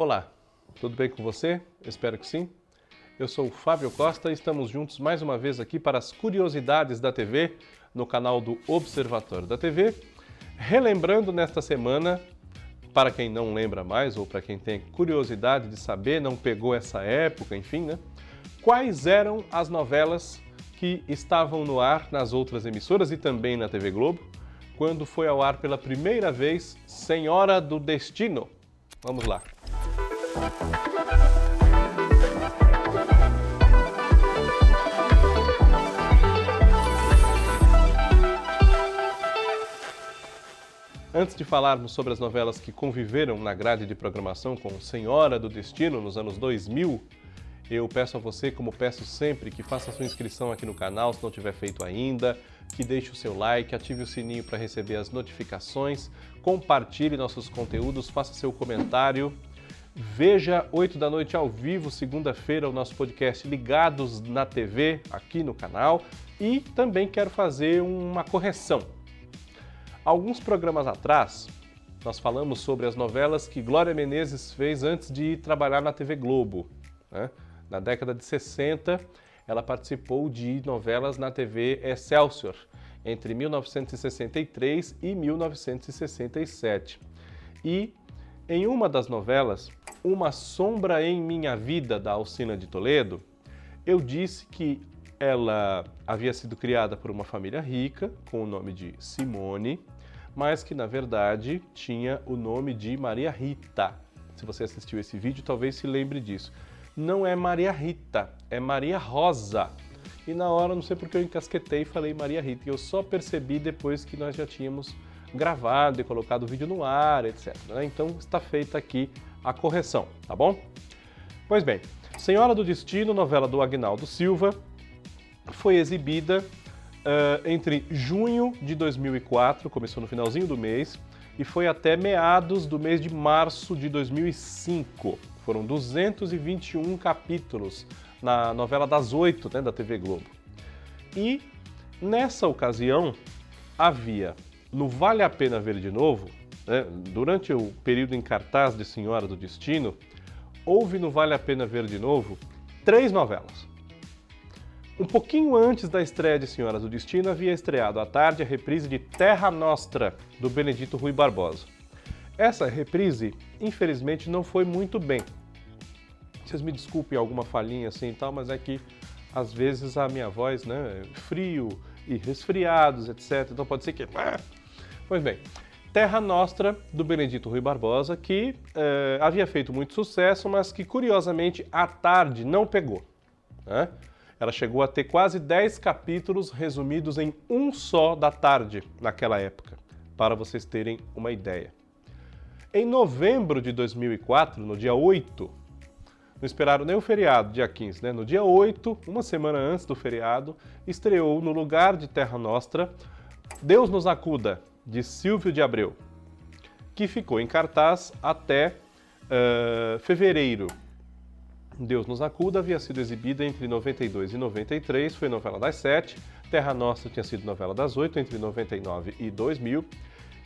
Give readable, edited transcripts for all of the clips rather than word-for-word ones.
Olá, tudo bem com você? Espero que sim. Eu sou o Fábio Costa e estamos juntos mais uma vez aqui para as curiosidades da TV no canal do Observatório da TV. Relembrando nesta semana, para quem não lembra mais ou para quem tem curiosidade de saber, não pegou essa época, enfim, né? Quais eram as novelas que estavam no ar nas outras emissoras e também na TV Globo, quando foi ao ar pela primeira vez Senhora do Destino? Vamos lá. Antes de falarmos sobre as novelas que conviveram na grade de programação com Senhora do Destino nos anos 2000, eu peço a você, como peço sempre, que faça sua inscrição aqui no canal, se não tiver feito ainda, que deixe o seu like, ative o sininho para receber as notificações, compartilhe nossos conteúdos, faça seu comentário. Veja 8 da noite ao vivo, segunda-feira, o nosso podcast Ligados na TV, aqui no canal. E também quero fazer uma correção. Alguns programas atrás, nós falamos sobre as novelas que Glória Menezes fez antes de ir trabalhar na TV Globo, né? Na década de 60, ela participou de novelas na TV Excelsior, entre 1963 e 1967. E em uma das novelas, Uma Sombra em Minha Vida, da Alcina de Toledo, eu disse que ela havia sido criada por uma família rica, com o nome de Simone, mas que, na verdade, tinha o nome de Maria Rita. Se você assistiu esse vídeo, talvez se lembre disso. Não é Maria Rita, é Maria Rosa. E na hora, não sei porque eu encasquetei e falei Maria Rita, e eu só percebi depois que nós já tínhamos gravado e colocado o vídeo no ar, etc. Então, está feita aqui a correção, tá bom? Pois bem, Senhora do Destino, novela do Aguinaldo Silva, foi exibida entre junho de 2004, começou no finalzinho do mês, e foi até meados do mês de março de 2005. Foram 221 capítulos na novela das 8, né, da TV Globo. E nessa ocasião havia, no Vale a Pena Ver de Novo, né, durante o período em cartaz de Senhora do Destino, houve no Vale a Pena Ver de Novo 3 novelas. Um pouquinho antes da estreia de Senhora do Destino, havia estreado à tarde a reprise de Terra Nostra, do Benedito Rui Barbosa. Essa reprise, infelizmente, não foi muito bem. Vocês me desculpem alguma falhinha assim e tal, mas é que às vezes a minha voz, né, frio e resfriados, etc. Então pode ser que... Pois bem, Terra Nostra, do Benedito Rui Barbosa, que havia feito muito sucesso, mas que curiosamente à tarde não pegou, né? Ela chegou a ter quase 10 capítulos resumidos em um só da tarde naquela época, para vocês terem uma ideia. Em novembro de 2004, no dia 8, não esperaram nem o feriado, dia 15, né? No dia 8, uma semana antes do feriado, estreou no lugar de Terra Nostra Deus Nos Acuda, de Silvio de Abreu, que ficou em cartaz até fevereiro. Deus Nos Acuda havia sido exibida entre 92 e 93, foi novela das 7, Terra Nostra tinha sido novela das 8, entre 99 e 2000,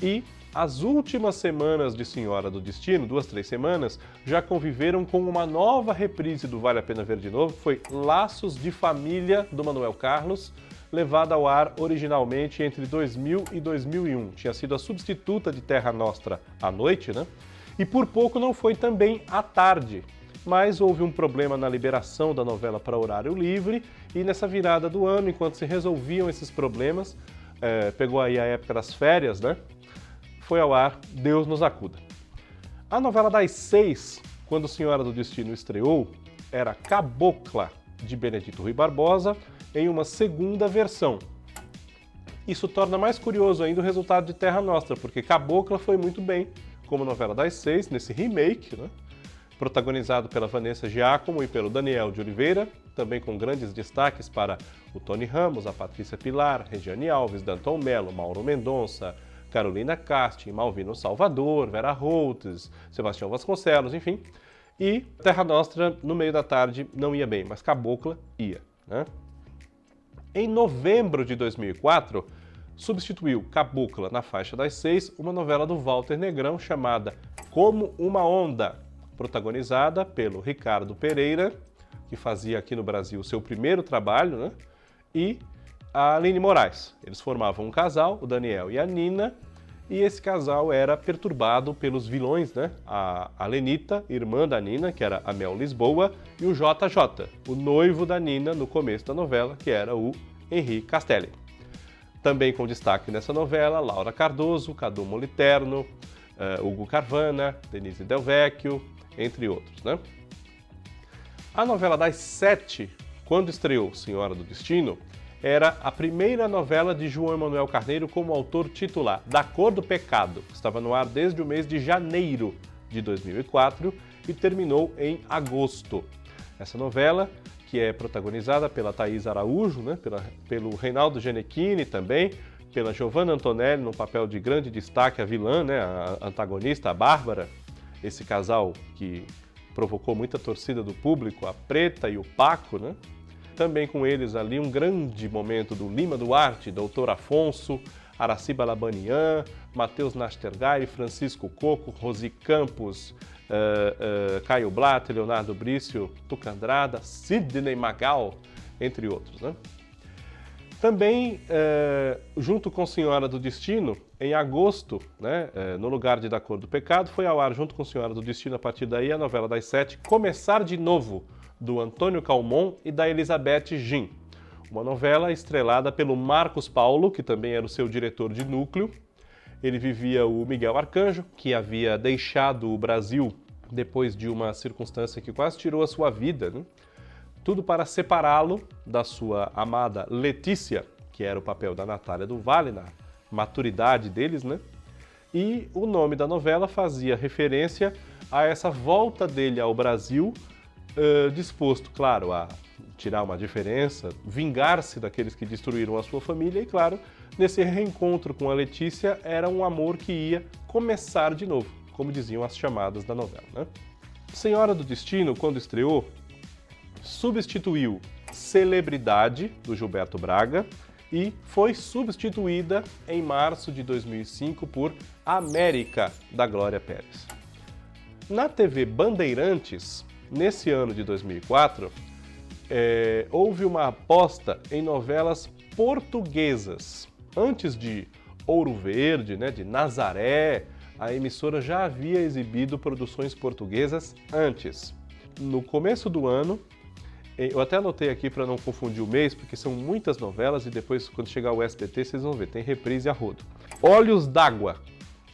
e as últimas semanas de Senhora do Destino, 2, 3 semanas, já conviveram com uma nova reprise do Vale a Pena Ver de Novo, que foi Laços de Família, do Manuel Carlos, levada ao ar originalmente entre 2000 e 2001. Tinha sido a substituta de Terra Nostra à noite, né? E por pouco não foi também à tarde. Mas houve um problema na liberação da novela para horário livre e nessa virada do ano, enquanto se resolviam esses problemas, pegou aí a época das férias, né? Foi ao ar Deus Nos Acuda. A novela das 6, quando Senhora do Destino estreou, era Cabocla, de Benedito Rui Barbosa, em uma segunda versão. Isso torna mais curioso ainda o resultado de Terra Nostra, porque Cabocla foi muito bem como novela das 6, nesse remake, né? Protagonizado pela Vanessa Giacomo e pelo Daniel de Oliveira, também com grandes destaques para o Tony Ramos, a Patrícia Pilar, Regiane Alves, Danton Mello, Mauro Mendonça, Carolina Casting, Malvino Salvador, Vera Holtz, Sebastião Vasconcelos, enfim. E Terra Nostra, no meio da tarde, não ia bem, mas Cabocla ia, né? Em novembro de 2004, substituiu Cabocla na faixa das 6, uma novela do Walter Negrão chamada Como uma Onda, protagonizada pelo Ricardo Pereira, que fazia aqui no Brasil o seu primeiro trabalho, né? E a Aline Moraes. Eles formavam um casal, o Daniel e a Nina, e esse casal era perturbado pelos vilões, né? A Lenita, irmã da Nina, que era a Mel Lisboa, e o JJ, o noivo da Nina no começo da novela, que era o Henrique Castelli. Também com destaque nessa novela, Laura Cardoso, Cadu Moliterno, Hugo Carvana, Denise Del Vecchio, entre outros, né? A novela das 7, quando estreou Senhora do Destino, era a primeira novela de João Emanuel Carneiro como autor titular, Da Cor do Pecado, que estava no ar desde o mês de janeiro de 2004 e terminou em agosto. Essa novela, que é protagonizada pela Thaís Araújo, né, pelo Reinaldo Gianecchini também, pela Giovanna Antonelli, no papel de grande destaque, a vilã, né, a antagonista, a Bárbara, esse casal que provocou muita torcida do público, a Preta e o Paco, né? Também com eles ali um grande momento do Lima Duarte, Doutor Afonso, Araciba Labanian, Matheus Nastergaile, Francisco Coco, Rosi Campos, Caio Blatt, Leonardo Brício, Tucandrada, Sidney Magal, entre outros, né? Também, junto com Senhora do Destino, em agosto, né, no lugar de Da Cor do Pecado, foi ao ar, junto com Senhora do Destino, a partir daí, a novela das 7, Começar de Novo, do Antônio Calmon e da Elizabeth Gin. Uma novela estrelada pelo Marcos Paulo, que também era o seu diretor de núcleo. Ele vivia o Miguel Arcanjo, que havia deixado o Brasil depois de uma circunstância que quase tirou a sua vida, né? Tudo para separá-lo da sua amada Letícia, que era o papel da Natália do Vale, na maturidade deles, né? E o nome da novela fazia referência a essa volta dele ao Brasil, disposto, claro, a tirar uma diferença, vingar-se daqueles que destruíram a sua família e, claro, nesse reencontro com a Letícia era um amor que ia começar de novo, como diziam as chamadas da novela, né? Senhora do Destino, quando estreou, substituiu Celebridade, do Gilberto Braga, e foi substituída em março de 2005 por América, da Glória Pérez. Na TV Bandeirantes, nesse ano de 2004, houve uma aposta em novelas portuguesas. Antes de Ouro Verde, né, de Nazaré, a emissora já havia exibido produções portuguesas antes. No começo do ano, eu até anotei aqui para não confundir o mês, porque são muitas novelas e depois, quando chegar o SBT, vocês vão ver, tem reprise a rodo. Olhos d'Água.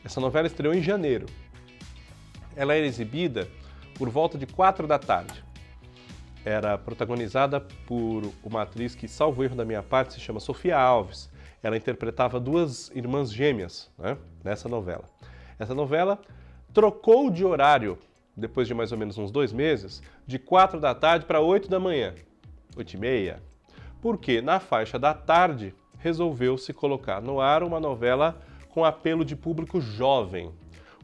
Essa novela estreou em janeiro. Ela era exibida por volta de 4 da tarde. Era protagonizada por uma atriz que, salvo erro da minha parte, se chama Sofia Alves. Ela interpretava duas irmãs gêmeas, né, nessa novela. Essa novela trocou de horário, depois de mais ou menos uns 2 meses, de 4 da tarde para 8 da manhã, 8h30, porque na faixa da tarde resolveu-se colocar no ar uma novela com apelo de público jovem.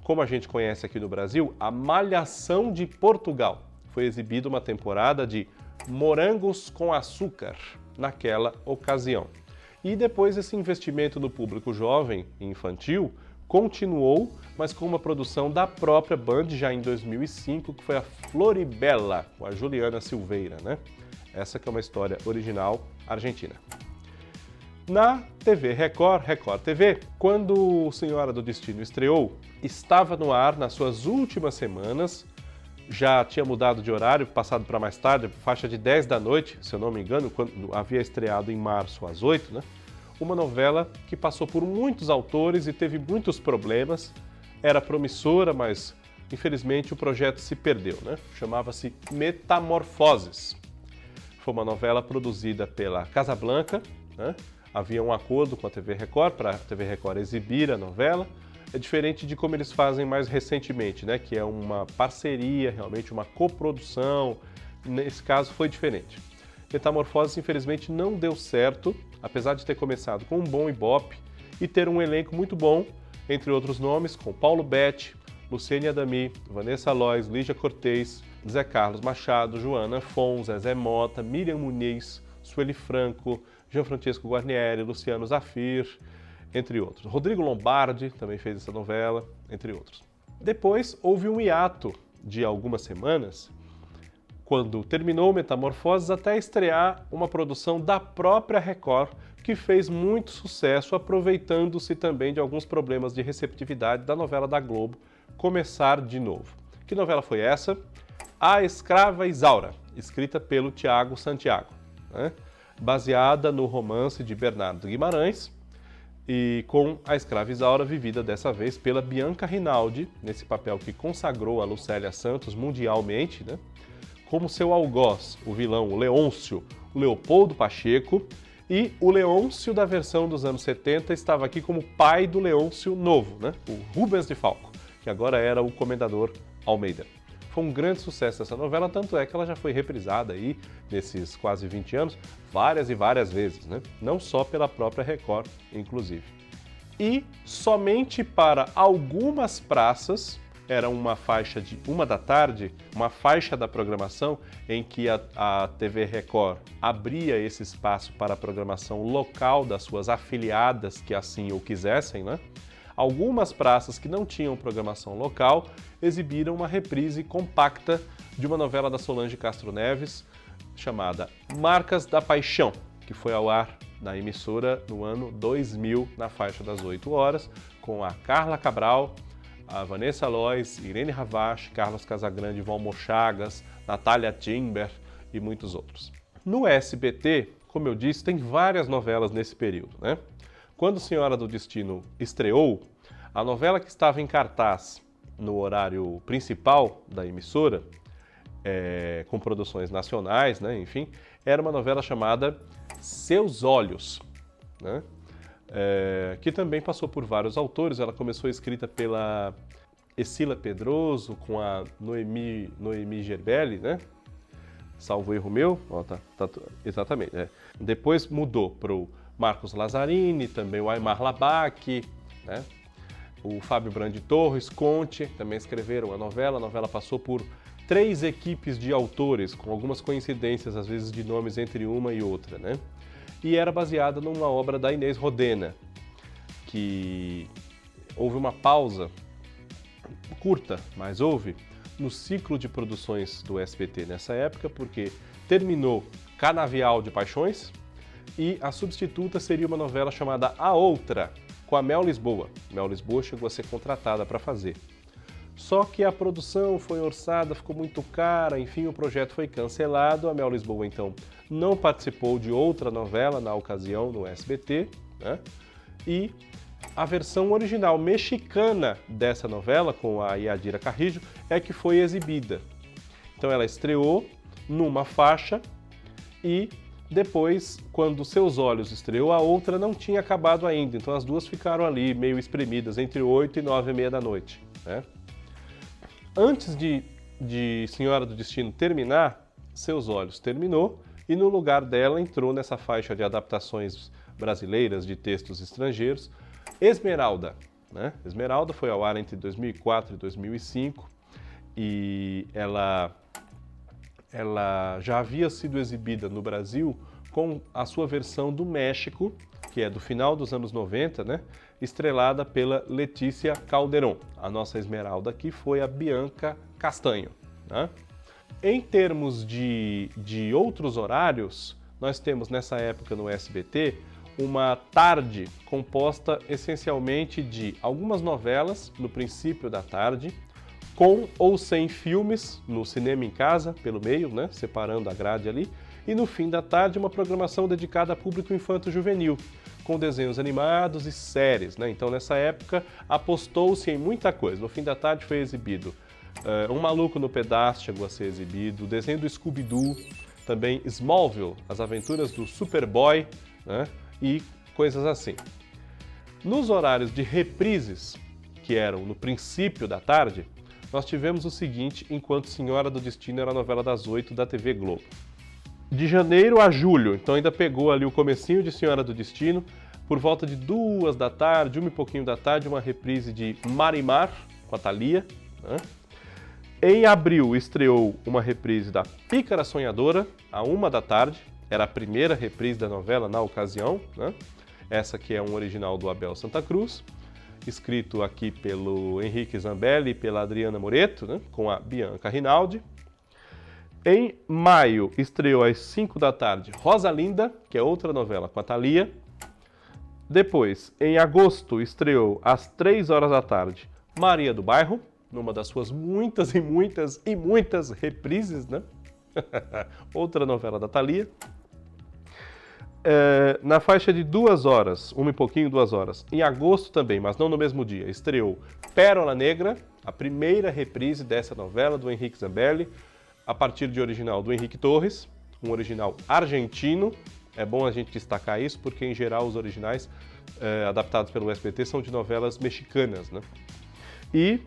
Como a gente conhece aqui no Brasil, a Malhação de Portugal. Foi exibida uma temporada de Morangos com Açúcar naquela ocasião. E depois esse investimento no público jovem e infantil continuou, mas com uma produção da própria Band já em 2005, que foi a Floribela, com a Juliana Silveira, né? Essa que é uma história original argentina. Na TV Record, Record TV, quando Senhora do Destino estreou, estava no ar nas suas últimas semanas, já tinha mudado de horário, passado para mais tarde, faixa de 10 da noite, se eu não me engano, quando havia estreado em março às 8, né? Uma novela que passou por muitos autores e teve muitos problemas, era promissora, mas infelizmente o projeto se perdeu, né? Chamava-se Metamorfoses. Foi uma novela produzida pela Casablanca, né? Havia um acordo com a TV Record para a TV Record exibir a novela. É diferente de como eles fazem mais recentemente, né? Que é uma parceria, realmente uma coprodução. Nesse caso foi diferente. Metamorfoses, infelizmente, não deu certo, apesar de ter começado com um bom ibope e ter um elenco muito bom, entre outros nomes, com Paulo Betti, Luciene Adami, Vanessa Lois, Lígia Cortez, Zé Carlos Machado, Joana Fon, Zezé Mota, Miriam Muniz, Sueli Franco, Gianfrancesco Guarnieri, Luciano Zafir, entre outros. Rodrigo Lombardi também fez essa novela, entre outros. Depois houve um hiato de algumas semanas, quando terminou Metamorfoses, até estrear uma produção da própria Record, que fez muito sucesso, aproveitando-se também de alguns problemas de receptividade da novela da Globo, Começar de Novo. Que novela foi essa? A Escrava Isaura, escrita pelo Tiago Santiago, né? Baseada no romance de Bernardo Guimarães, e com a escrava Isaura vivida dessa vez pela Bianca Rinaldi, nesse papel que consagrou a Lucélia Santos mundialmente, né? Como seu algoz, o vilão o Leôncio, o Leopoldo Pacheco, e o Leôncio da versão dos anos 70 estava aqui como pai do Leôncio novo, né? O Rubens de Falco, que agora era o Comendador Almeida. Foi um grande sucesso essa novela, tanto é que ela já foi reprisada aí, nesses quase 20 anos, várias e várias vezes, né? Não só pela própria Record, inclusive. E somente para algumas praças, era uma faixa de 13h, uma faixa da programação em que a TV Record abria esse espaço para a programação local das suas afiliadas que assim o quisessem, né? Algumas praças que não tinham programação local exibiram uma reprise compacta de uma novela da Solange Castro Neves chamada Marcas da Paixão, que foi ao ar na emissora no ano 2000, na faixa das 8 horas, com a Carla Cabral, a Vanessa Lois, Irene Ravache, Carlos Casagrande, Valmor Chagas, Natália Timber e muitos outros. No SBT, como eu disse, tem várias novelas nesse período, né? Quando Senhora do Destino estreou, a novela que estava em cartaz no horário principal da emissora, com produções nacionais, né, enfim, era uma novela chamada Seus Olhos, né? Que também passou por vários autores. Ela começou escrita pela Escila Pedroso, com a Noemi Gerbelli, né? Salvo erro meu, ó, exatamente. Depois mudou para o Marcos Lazzarini, também o Aymar Labac, né? O Fábio Brandi Torres, Conte, também escreveram a novela. A novela passou por 3 equipes de autores, com algumas coincidências, às vezes, de nomes entre uma e outra, né? E era baseada numa obra da Inês Rodena, que houve uma pausa curta, mas houve, no ciclo de produções do SBT nessa época, porque terminou Canavial de Paixões e a substituta seria uma novela chamada A Outra, com a Mel Lisboa. Mel Lisboa chegou a ser contratada para fazer. Só que a produção foi orçada, ficou muito cara, enfim, o projeto foi cancelado. A Mel Lisboa, então, não participou de outra novela na ocasião no SBT, né? E a versão original mexicana dessa novela, com a Yadira Carrillo, é que foi exibida. Então ela estreou numa faixa e depois, quando Seus Olhos estreou, a outra não tinha acabado ainda. Então as duas ficaram ali, meio espremidas, entre 8 e 9h30 da noite, né? Antes de Senhora do Destino terminar, Seus Olhos terminou e no lugar dela entrou nessa faixa de adaptações brasileiras de textos estrangeiros, Esmeralda, né? Esmeralda foi ao ar entre 2004 e 2005 e ela já havia sido exibida no Brasil com a sua versão do México, que é do final dos anos 90, né? Estrelada pela Letícia Calderón. A nossa Esmeralda aqui foi a Bianca Castanho, né? Em termos de outros horários, nós temos nessa época no SBT uma tarde composta essencialmente de algumas novelas no princípio da tarde, com ou sem filmes no cinema em casa, pelo meio, né, separando a grade ali, e no fim da tarde uma programação dedicada a público infanto-juvenil, com desenhos animados e séries, né? Então nessa época apostou-se em muita coisa. No fim da tarde foi exibido Um Maluco no Pedaço, chegou a ser exibido, o desenho do Scooby-Doo, também Smallville, As Aventuras do Superboy, né? E coisas assim. Nos horários de reprises, que eram no princípio da tarde, nós tivemos o seguinte, enquanto Senhora do Destino era a novela das 8 da TV Globo. De janeiro a julho, então ainda pegou ali o comecinho de Senhora do Destino, por volta de 2 da tarde, 1 e pouquinho da tarde, uma reprise de Marimar, com a Thalia, né? Em abril estreou uma reprise da Pícara Sonhadora, à 1 da tarde, era a primeira reprise da novela na ocasião, né? Essa que é um original do Abel Santa Cruz. escrito aqui pelo Henrique Zambelli e pela Adriana Moreto, né, com a Bianca Rinaldi. Em maio, estreou às 5 da tarde Rosalinda, que é outra novela com a Thalia. Depois, em agosto, estreou às 3 horas da tarde Maria do Bairro, numa das suas muitas e muitas e muitas reprises, né? Outra novela da Thalia. Na faixa de 2 horas, 1 e pouquinho, 2 horas, em agosto também, mas não no mesmo dia, estreou Pérola Negra, a primeira reprise dessa novela do Henrique Zambelli, a partir de original do Henrique Torres, um original argentino. É bom a gente destacar isso, porque em geral os originais adaptados pelo SBT são de novelas mexicanas, né? E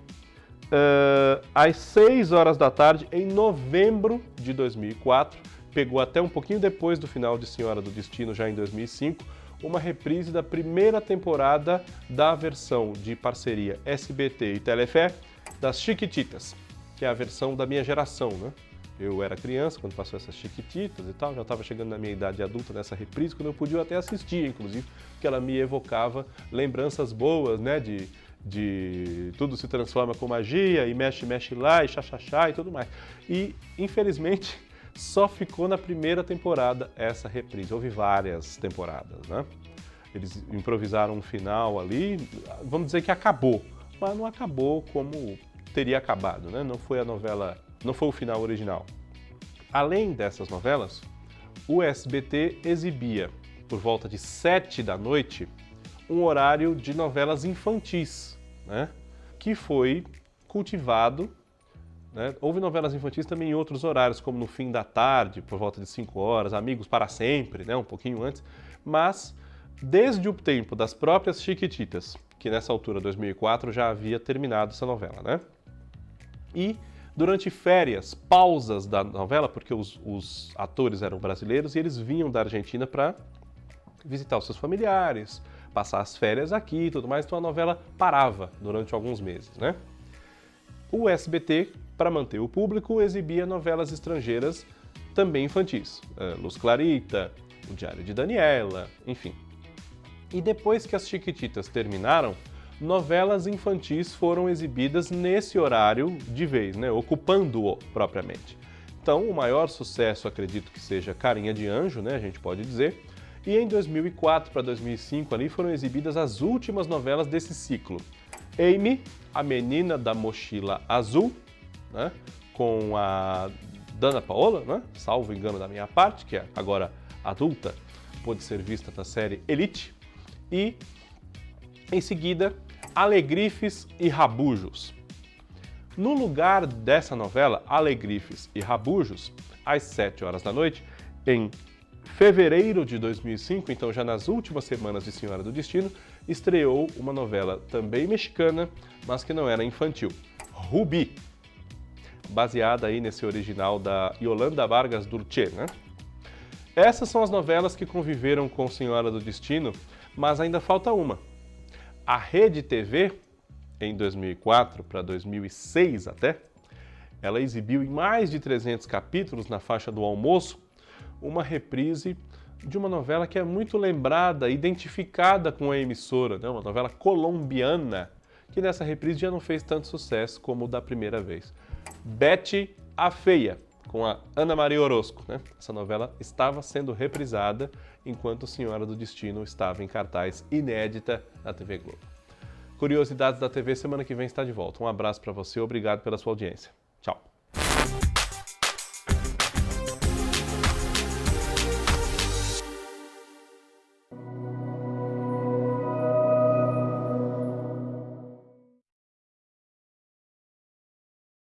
às 6 horas da tarde, em novembro de 2004, pegou até um pouquinho depois do final de Senhora do Destino, já em 2005, uma reprise da primeira temporada da versão de parceria SBT e Telefé das Chiquititas, que é a versão da minha geração, né? Eu era criança quando passou essas Chiquititas e tal, já estava chegando na minha idade adulta nessa reprise, quando eu podia até assistir, inclusive, porque ela me evocava lembranças boas, né, de tudo se transforma com magia, e mexe, mexe lá, e xaxaxá e tudo mais. E, infelizmente, só ficou na primeira temporada essa reprise. Houve várias temporadas, né? Eles improvisaram um final ali, vamos dizer que acabou, mas não acabou como teria acabado, né? Não foi a novela, não foi o final original. Além dessas novelas, o SBT exibia, por volta de 7 da noite, um horário de novelas infantis, né? Que foi cultivado, né? Houve novelas infantis também em outros horários, como no fim da tarde, por volta de 5 horas, Amigos para Sempre, né? Um pouquinho antes, mas desde o tempo das próprias Chiquititas, que nessa altura, 2004, já havia terminado essa novela, né? E durante férias, pausas da novela, porque os atores eram brasileiros e eles vinham da Argentina para visitar os seus familiares, passar as férias aqui e tudo mais, então a novela parava durante alguns meses, né? O SBT, para manter o público, exibia novelas estrangeiras também infantis. Luz Clarita, O Diário de Daniela, enfim. E depois que as Chiquititas terminaram, novelas infantis foram exibidas nesse horário de vez, né, ocupando-o propriamente. Então, o maior sucesso, acredito que seja Carinha de Anjo, né, a gente pode dizer, e em 2004 para 2005 ali foram exibidas as últimas novelas desse ciclo. Amy, a Menina da Mochila Azul, né, com a Dana Paola, né, salvo engano da minha parte, que é agora adulta, pôde ser vista na série Elite, e em seguida Alegrifes e Rabujos. No lugar dessa novela, Alegrifes e Rabujos, às 7 horas da noite, em fevereiro de 2005, então já nas últimas semanas de Senhora do Destino, estreou uma novela também mexicana, mas que não era infantil, Rubi, baseada aí nesse original da Yolanda Vargas Dulce, né? Essas são as novelas que conviveram com Senhora do Destino, mas ainda falta uma. A Rede TV, em 2004 para 2006 até, ela exibiu em mais de 300 capítulos na faixa do almoço uma reprise de uma novela que é muito lembrada, identificada com a emissora, né? Uma novela colombiana, que nessa reprise já não fez tanto sucesso como o da primeira vez. Betty a Feia, com a Ana Maria Orozco, né? Essa novela estava sendo reprisada enquanto Senhora do Destino estava em cartaz inédita na TV Globo. Curiosidades da TV, semana que vem está de volta. Um abraço para você, obrigado pela sua audiência. Tchau!